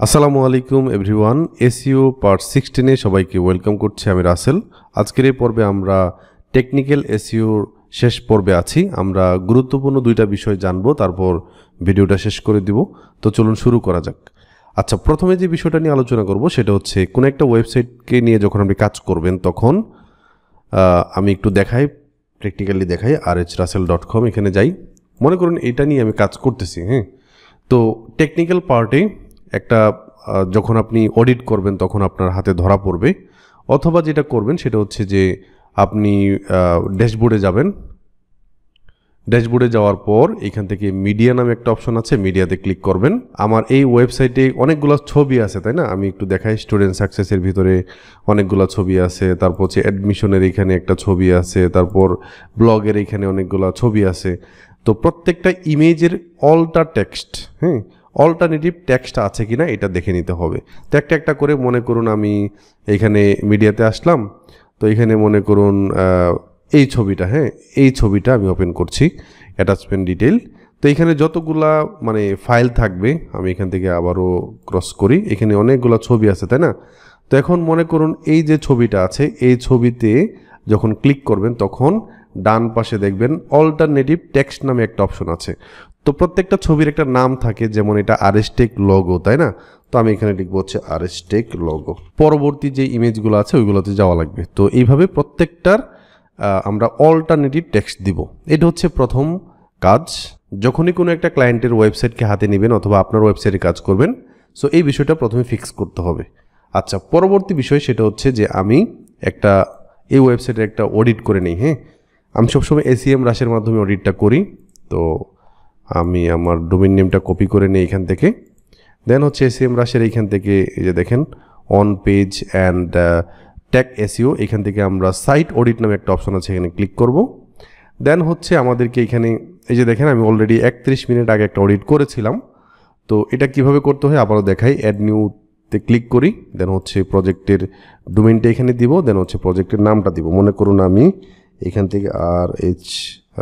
আসসালামু আলাইকুম everyone. SEO part 16 এ সবাইকে ওয়েলকাম করছি। আমি রাসেল। আজকের এই পর্বে আমরা টেকনিক্যাল এসইওর শেষ পর্বে আছি। আমরা গুরুত্বপূর্ণ দুইটা বিষয় জানবো, তারপর ভিডিওটা শেষ করে দিব। তো চলুন শুরু করা যাক। আচ্ছা, প্রথমে যে বিষয়টা নিয়ে আলোচনা করব সেটা হচ্ছে কোনো একটা ওয়েবসাইটকে নিয়ে যখন আপনি কাজ করবেন তখন আমি একটু প্র্যাকটিক্যালি দেখাই। rhrasel.com এখানে যাই। মনে করুন এটা নিয়ে আমি কাজ করতেছি। তো টেকনিক্যাল পার্টে একটা যখন আপনি অডিট করবেন তখন আপনার হাতে ধরা পড়বে, অথবা যেটা করবেন সেটা হচ্ছে যে আপনি ড্যাশবোর্ডে যাবেন। ড্যাশবোর্ডে যাওয়ার পর এখান থেকে মিডিয়া নামে একটা অপশন আছে, মিডিয়াতে ক্লিক করবেন। আমার এই ওয়েবসাইটে অনেকগুলো ছবি আছে, তাই না? আমি একটু দেখাই। স্টুডেন্ট সাকসেসের ভিতরে অনেকগুলো ছবি আছে, তারপর হচ্ছে অ্যাডমিশনের এখানে একটা ছবি আছে, তারপর ব্লগের এখানে অনেকগুলো ছবি আছে। তো প্রত্যেকটা ইমেজের অল্টারনেটিভ টেক্সট আছে কিনা এটা দেখে নিতে হবে। তো একটা একটা করে মনে করুন আমি এখানে মিডিয়াতে আসলাম। তো এখানে মনে করুন এই ছবিটা আমি ওপেন করছি, অ্যাটাচমেন্ট ডিটেল। তো এখানে যতগুলা ফাইল থাকবে আমি এখান থেকে আবারও ক্রস করি। এখানে অনেকগুলো ছবি আছে, তাই না? তো এখন মনে করুন এই যে ছবিটা আছে, এই ছবিতে যখন ক্লিক করবেন তখন ডান পাশে দেখবেন অল্টারনেটিভ টেক্সট নামে একটা অপশন আছে। তো প্রত্যেকটা ছবির একটা নাম থাকে, যেমন এটা আরএসটেক লোগো, তাই না? তো আমি এখানে লিখবো হচ্ছে আরএসটেক লোগো। পরবর্তী যে ইমেজগুলো আছে ওইগুলোতে যাওয়া লাগবে। তো এইভাবে প্রত্যেকটার আমরা অল্টারনেটিভ টেক্সট দিব। এটা হচ্ছে প্রথম কাজ। যখনই কোনো একটা ক্লায়েন্টের ওয়েবসাইটকে হাতে নেবেন অথবা আপনার ওয়েবসাইটে কাজ করবেন, সো এই বিষয়টা প্রথমে ফিক্স করতে হবে। আচ্ছা, পরবর্তী বিষয় সেটা হচ্ছে যে আমি এই ওয়েবসাইটের একটা অডিট করে নিই। আমি সবসময় এসইএম রাশের মাধ্যমে অডিটটা করি। তো আমি আমার ডোমেইন নেমটা কপি করে নিই এখান থেকে। দেন হচ্ছে এসইএম রাশের এইখান থেকে এই যে দেখেন on page and tag SEO, এখান থেকে আমরা সাইট অডিট নামে একটা অপশন আছে, এখানে ক্লিক করব। দেন হচ্ছে আমাদেরকে এখানে এই যে দেখেন আমি অলরেডি 31 মিনিট আগে একটা অডিট করেছিলাম। তো এটা কিভাবে করতে হয় আবারও দেখাই। অ্যাড নিউতে ক্লিক করি। দেন হচ্ছে প্রজেক্টের ডোমেইনটা এখানে দিব। দেন হচ্ছে প্রজেক্টের নামটা দিব। মনে করুন আমি এখান থেকে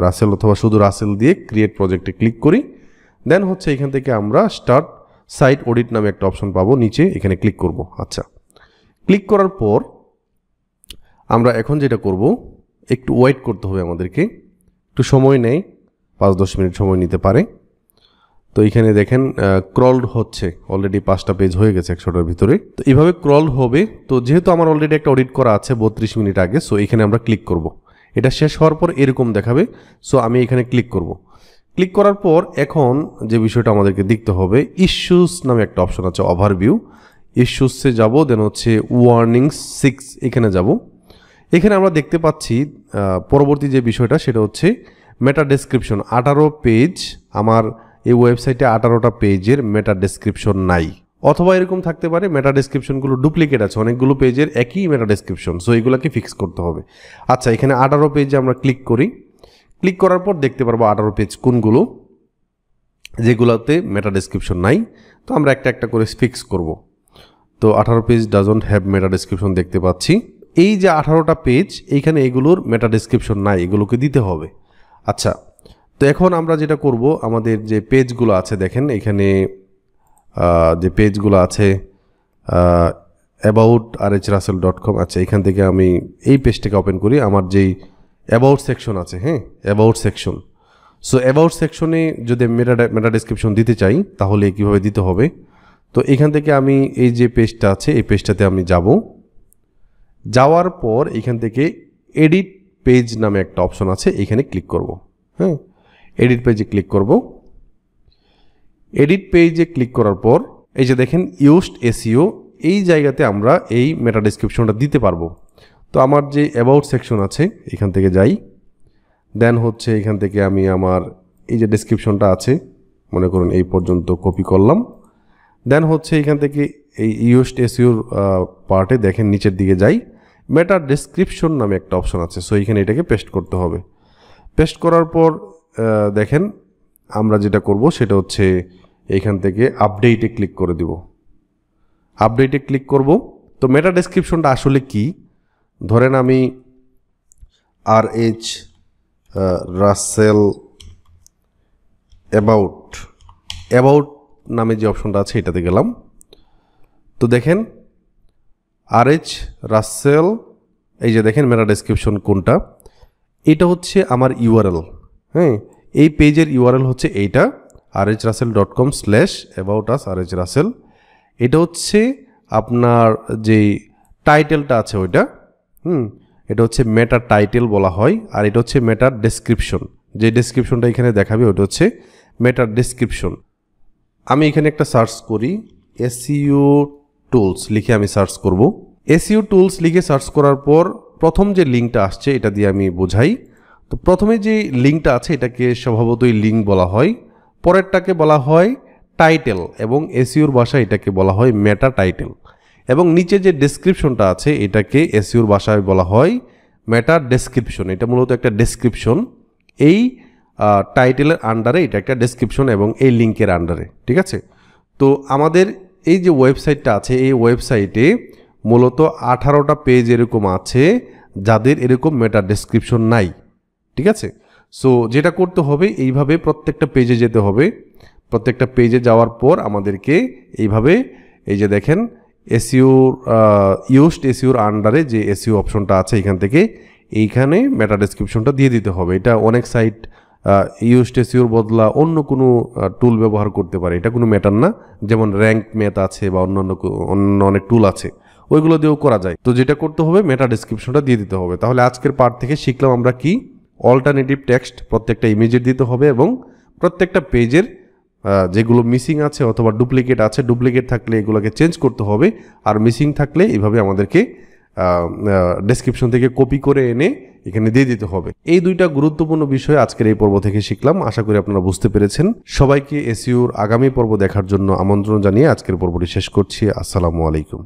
রাসেল অথবা শুধু রাসেল দিয়ে ক্রিয়েট প্রজেক্টে ক্লিক করি। দেন হচ্ছে এখান থেকে আমরা স্টার্ট সাইট অডিট নামে একটা অপশন পাবো নিচে, এখানে ক্লিক করব। আচ্ছা, ক্লিক করার পর আমরা এখন যেটা করব, একটু ওয়েট করতে হবে আমাদেরকে। একটু সময় নেই, 5-10 মিনিট সময় নিতে পারে। তো এখানে দেখেন ক্রলড হচ্ছে, অলরেডি 5টা পেজ হয়ে গেছে 100টার ভিতরে। তো এইভাবে ক্রল হবে। তো যেহেতু আমার অলরেডি একটা অডিট করা আছে 32 মিনিট আগে, সো এখানে আমরা ক্লিক করব। এটা শেষ হওয়ার পর এরকম দেখাবে। সো আমি এখানে ক্লিক করব। ক্লিক করার পর এখন যে বিষয়টা আমাদেরকে দেখতে হবে, ইস্যুস নামে একটা অপশন আছে, ওভারভিউ। ইস্যুসে যাব। দেন হচ্ছে ওয়ার্নিংস 6, এখানে যাব। এখানে আমরা দেখতে পাচ্ছি পরবর্তী যে বিষয়টা সেটা হচ্ছে মেটা ডেসক্রিপশন। 18 পেজ, আমার এই ওয়েবসাইটে 18টা পেজের মেটা ডেসক্রিপশন নাই। অথবা এরকম থাকতে পারে মেটা ডেসক্রিপশনগুলো ডুপ্লিকেট আছে, অনেকগুলো পেজের একই মেটা ডেসক্রিপশন। সো এইগুলোকে ফিক্স করতে হবে। আচ্ছা, এখানে 18 পেজে আমরা ক্লিক করি। ক্লিক করার পর দেখতে পারবো 18 পেজ কোনগুলো, যেগুলোতে মেটা ডেসক্রিপশন নাই। তো আমরা একটা একটা করে ফিক্স করব। তো 18 page doesn't have meta description দেখতে পাচ্ছি। এই যে 18টা পেজ, এইখানে এগুলোর মেটা ডেসক্রিপশন নাই, এগুলোকে দিতে হবে। আচ্ছা, তো এখন আমরা যেটা করব, আমাদের যে পেজগুলো আছে দেখেন এখানে যে পেজগুলো আছে অ্যাবাউট rhrasel.com। আচ্ছা, এখান থেকে আমি এই পেজটাকে ওপেন করি। আমার যেই অ্যাবাউট সেকশন আছে, অ্যাবাউট সেকশন। সো অ্যাবাউট সেকশনে যদি মেটা ডেসক্রিপশন দিতে চাই তাহলে কীভাবে দিতে হবে। তো এখান থেকে আমি এই যে পেজটা আছে এই পেজটাতে আমি যাব। যাওয়ার পর এখান থেকে এডিট পেজ নামে একটা অপশন আছে, এখানে ক্লিক করব। এডিট পেজে ক্লিক করব। এডিট পেজে ক্লিক করার পর এই যে দেখেন ইউজড এসইও, এই জায়গাতে আমরা এই মেটা ডেসক্রিপশনটা দিতে পারবো। তো আমার যে অ্যাবাউট সেকশন আছে এখান থেকে যাই। দেন হচ্ছে এখান থেকে আমি আমার এই যে ডেসক্রিপশনটা আছে মনে করুন এই পর্যন্ত কপি করলাম। দেন হচ্ছে এখান থেকে এই ইউজড এসইওর পার্টে দেখেন নিচের দিকে যাই, মেটা ডেসক্রিপশন নামে একটা অপশন আছে। সো এখানে এটাকে পেস্ট করতে হবে। পেস্ট করার পর দেখেন আমরা যেটা করব সেটা হচ্ছে এইখান থেকে আপডেটে ক্লিক করে দিব। আপডেটে ক্লিক করব। তো মেটা ডেসক্রিপশনটা আসলে কি, ধরেন আমি rhrasel অ্যাবাউট নামে যে অপশনটা আছে এটাতে গেলাম। তো দেখেন RH রাসেল, এই যে দেখেন মেটা ডেসক্রিপশন কোনটা, এটা হচ্ছে আমার ইউআরএল। হ্যাঁ, এই পেজের ইউআরএল হচ্ছে এইটা rhrussell.com/about us rhrussell। এটা হচ্ছে আপনার যেই টাইটেলটা আছে ওইটা, এটা হচ্ছে মেটা টাইটেল বলা হয়, আর এটা হচ্ছে মেটার ডেসক্রিপশন। যে ডেসক্রিপশনটা এখানে দেখাবে ওটা হচ্ছে মেটার ডেসক্রিপশন। আমি এখানে একটা সার্চ করি SEO টুলস লিখে আমি সার্চ করব। SEO টুলস লিখে সার্চ করার পর প্রথম যে লিঙ্কটা আসছে এটা দিয়ে আমি বোঝাই। তো প্রথমে যে লিঙ্কটা আছে এটাকে স্বভাবতই লিঙ্ক বলা হয়, পরেরটাকে বলা হয় টাইটেল, এবং SEOর ভাষায় এটাকে বলা হয় মেটা টাইটেল, এবং নিচে যে ডেসক্রিপশনটা আছে এটাকে SEOর ভাষায় বলা হয় মেটা ডেসক্রিপশন। এটা মূলত একটা ডেসক্রিপশন, এই টাইটেলের আন্ডারে এটা একটা ডেসক্রিপশন এবং এই লিঙ্কের আন্ডারে, ঠিক আছে। তো আমাদের এই যে ওয়েবসাইটটা আছে এই ওয়েবসাইটে মূলত 18টা পেজ এরকম আছে যাদের এরকম মেটা ডেসক্রিপশন নাই, ঠিক আছে। সো যেটা করতে হবে এইভাবে প্রত্যেকটা পেজে যেতে হবে, প্রত্যেকটা পেজে যাওয়ার পর আমাদেরকে এইভাবে এই যে দেখেন SEOর আন্ডারে যে SEO অপশনটা আছে এখান থেকে এইখানে মেটা ডেসক্রিপশনটা দিয়ে দিতে হবে। এটা অনেক সাইট ইউজড SEOর বদলা অন্য কোনো টুল ব্যবহার করতে পারে, এটা কোনো ম্যাটার না। যেমন র্যাঙ্ক ম্যাথ আছে বা অন্য অনেক টুল আছে, ওইগুলো দিয়েও করা যায়। তো যেটা করতে হবে মেটা ডেসক্রিপশনটা দিয়ে দিতে হবে। তাহলে আজকের পার্ট থেকে শিখলাম আমরা কি, অল্টারনেটিভ টেক্সট প্রত্যেকটা ইমেজের দিতে হবে, এবং প্রত্যেকটা পেজের যেগুলো মিসিং আছে অথবা ডুপ্লিকেট আছে, ডুপ্লিকেট থাকলে এগুলোকে চেঞ্জ করতে হবে, আর মিসিং থাকলে এইভাবে আমাদেরকে ডেসক্রিপশন থেকে কপি করে এনে এখানে দিয়ে দিতে হবে। এই দুইটা গুরুত্বপূর্ণ বিষয় আজকের এই পর্ব থেকে শিখলাম। আশা করি আপনারা বুঝতে পেরেছেন। সবাইকে SEOর আগামী পর্ব দেখার জন্য আমন্ত্রণ জানিয়ে আজকের পর্বটি শেষ করছি। আসসালামু আলাইকুম।